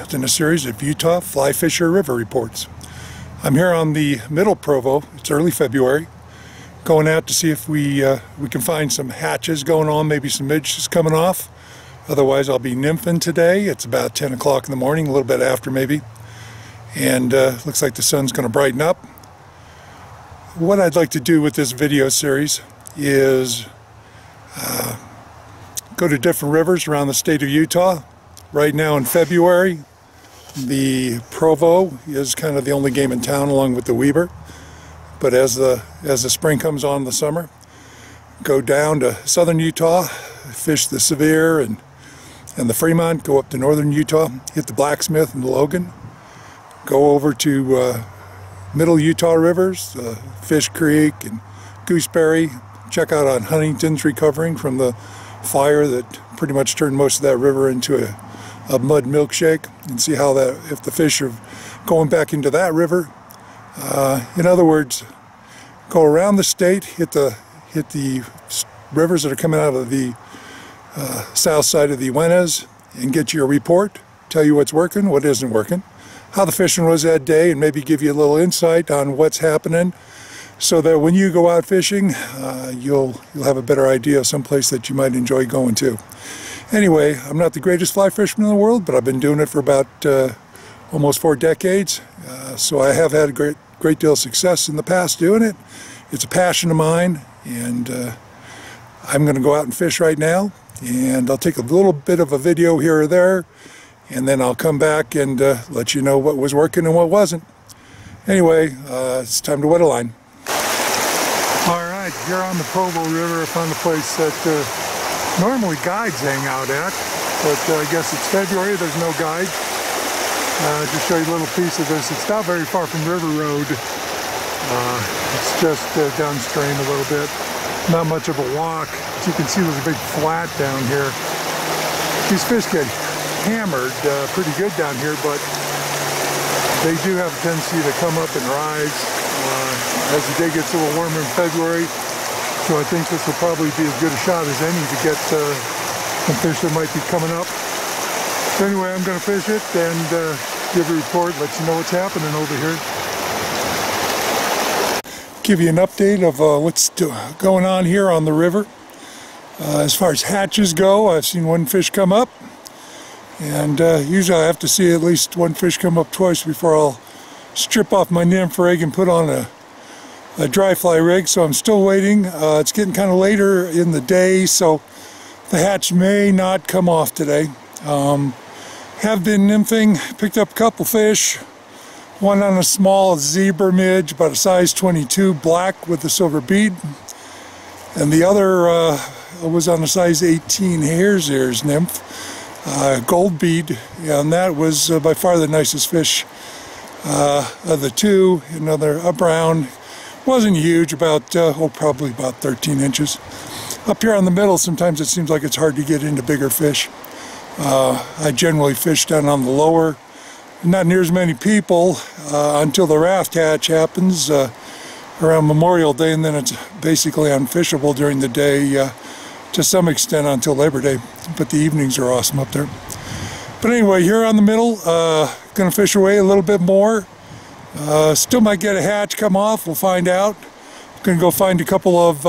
fourth in a series of Utah Fly Fisher River reports. I'm here on the middle Provo. It's early February. Going out to see if we can find some hatches going on, maybe some midges coming off. Otherwise I'll be nymphing today. It's about 10 o'clock in the morning, a little bit after maybe. And looks like the sun's going to brighten up. What I'd like to do with this video series is go to different rivers around the state of Utah. Right now in February, the provo is kind of the only game in town along with the weber. But as the spring comes on in the summer, go down to southern Utah, fish the Sevier and the Fremont, go up to northern Utah, hit the Blacksmith and the Logan, go over to middle Utah rivers, Fish Creek and Gooseberry, check out on Huntington's recovering from the fire that pretty much turned most of that river into a mud milkshake, and see how that, if the fish are going back into that river. In other words, go around the state, hit the rivers that are coming out of the south side of the Uintas, and get you a report, tell you what's working, what isn't working, how the fishing was that day, and maybe give you a little insight on what's happening, so that when you go out fishing, you'll have a better idea of some place that you might enjoy going to. Anyway, I'm not the greatest fly fisherman in the world, but I've been doing it for about almost 4 decades, so I have had a great deal of success in the past doing it. It's a passion of mine, and I'm going to go out and fish right now, and I'll take a little bit of a video here or there, and then I'll come back and let you know what was working and what wasn't. Anyway, it's time to wet a line. Alright, here on the Provo River, I found a place that normally guides hang out at, but I guess it's February, there's no guide. Just show you a little piece of this. It's not very far from River Road. It's just downstream a little bit. Not much of a walk. As you can see, there's a big flat down here. These fish get hammered pretty good down here, but they do have a tendency to come up and rise as the day gets a little warmer in February. So I think this will probably be as good a shot as any to get some fish that might be coming up. So anyway, I'm going to fish it and give a report, let you know what's happening over here. Give you an update of what's going on here on the river. As far as hatches go, I've seen one fish come up, and usually I have to see at least one fish come up twice before I'll strip off my nymph rig and put on a dry fly rig, so I'm still waiting. It's getting kind of later in the day, so the hatch may not come off today. Have been nymphing, picked up a couple fish, one on a small zebra midge, about a size 22, black with a silver bead, and the other was on a size 18 hare's ears nymph, gold bead, and that was by far the nicest fish of the two. Another a brown. Wasn't huge, about probably about 13 inches. Up here on the middle, sometimes it seems like it's hard to get into bigger fish. I generally fish down on the lower, not near as many people until the raft hatch happens around Memorial Day, and then it's basically unfishable during the day to some extent until Labor Day. But the evenings are awesome up there. But anyway, here on the middle, gonna fish away a little bit more. Still might get a hatch come off, we'll find out. I'm going to go find a couple of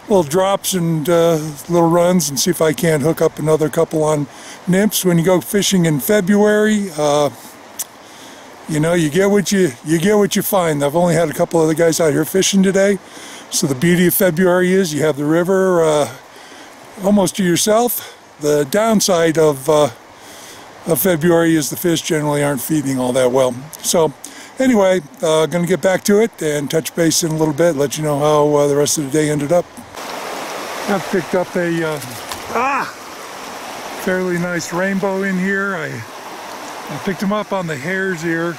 little drops and little runs and see if I can't hook up another couple on nymphs. When you go fishing in February, you know, you get what you find. I've only had a couple of the guys out here fishing today, so the beauty of February is you have the river almost to yourself. The downside of February is the fish generally aren't feeding all that well. So anyway, going to get back to it and touch base in a little bit, let you know how the rest of the day ended up. I've picked up a fairly nice rainbow in here. I picked him up on the hare's ear.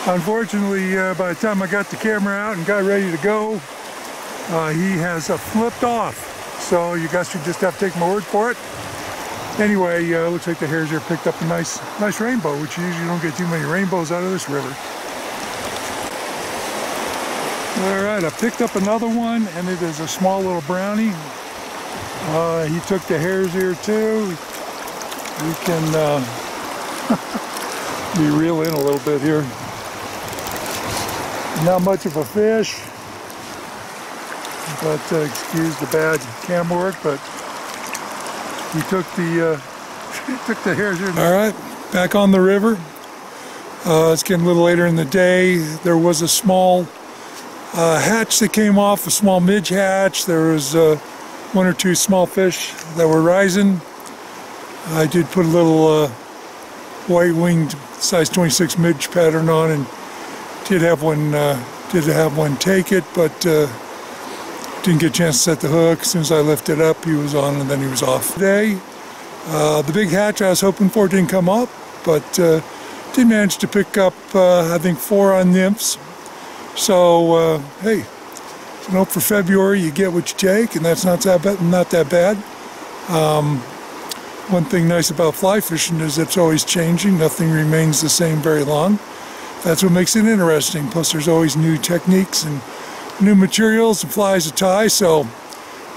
Unfortunately, by the time I got the camera out and got ready to go, he has flipped off. So you guys should just have to take my word for it. Anyway, looks like the hare's ear picked up a nice rainbow, which you usually don't get too many rainbows out of this river. Alright, I picked up another one, and it is a small little brownie. He took the hare's ear too. You can me reel in a little bit here. Not much of a fish, but excuse the bad camera work, but we took the hairs here. All right, back on the river. It's getting a little later in the day. There was a small hatch that came off, a small midge hatch. There was one or two small fish that were rising. I did put a little white-winged size 26 midge pattern on, and did have one take it, but didn't get a chance to set the hook. As soon as I lifted up, he was on, and then he was off. Today, the big hatch I was hoping for didn't come up, but did manage to pick up, I think, 4 on nymphs. So, hey, for February, you get what you take, and that's not that bad. One thing nice about fly fishing is it's always changing. Nothing remains the same very long. That's what makes it interesting. Plus, there's always new techniques and new materials and flies to tie. So,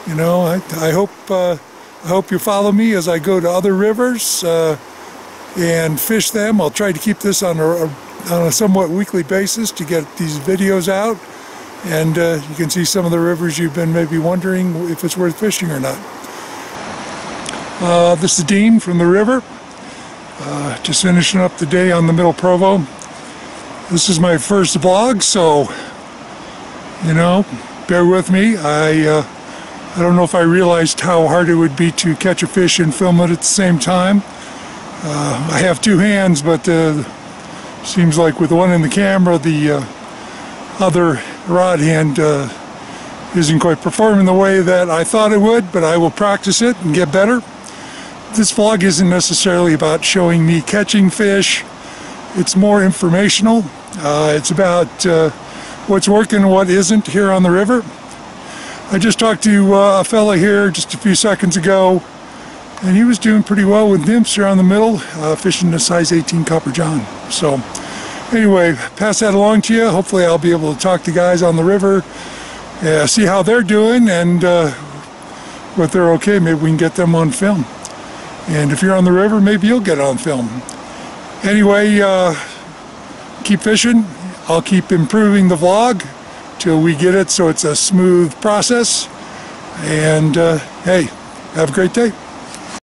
you know, I hope you follow me as I go to other rivers and fish them. I'll try to keep this on a somewhat weekly basis to get these videos out, and you can see some of the rivers you've been maybe wondering if it's worth fishing or not. This is Dean from the river, just finishing up the day on the Middle Provo. This is my first vlog, so you know, bear with me. I don't know if I realized how hard it would be to catch a fish and film it at the same time. I have 2 hands, but seems like with one in the camera, the other rod hand isn't quite performing the way that I thought it would, but I will practice it and get better. This vlog isn't necessarily about showing me catching fish. It's more informational. It's about what's working and what isn't here on the river. I just talked to a fella here just a few seconds ago, and he was doing pretty well with nymphs here on the middle, fishing a size 18 Copper John. So anyway, pass that along to you. Hopefully I'll be able to talk to guys on the river, see how they're doing, and if they're okay, maybe we can get them on film. And if you're on the river, maybe you'll get on film. Anyway, keep fishing. I'll keep improving the vlog till we get it so it's a smooth process. And hey, have a great day.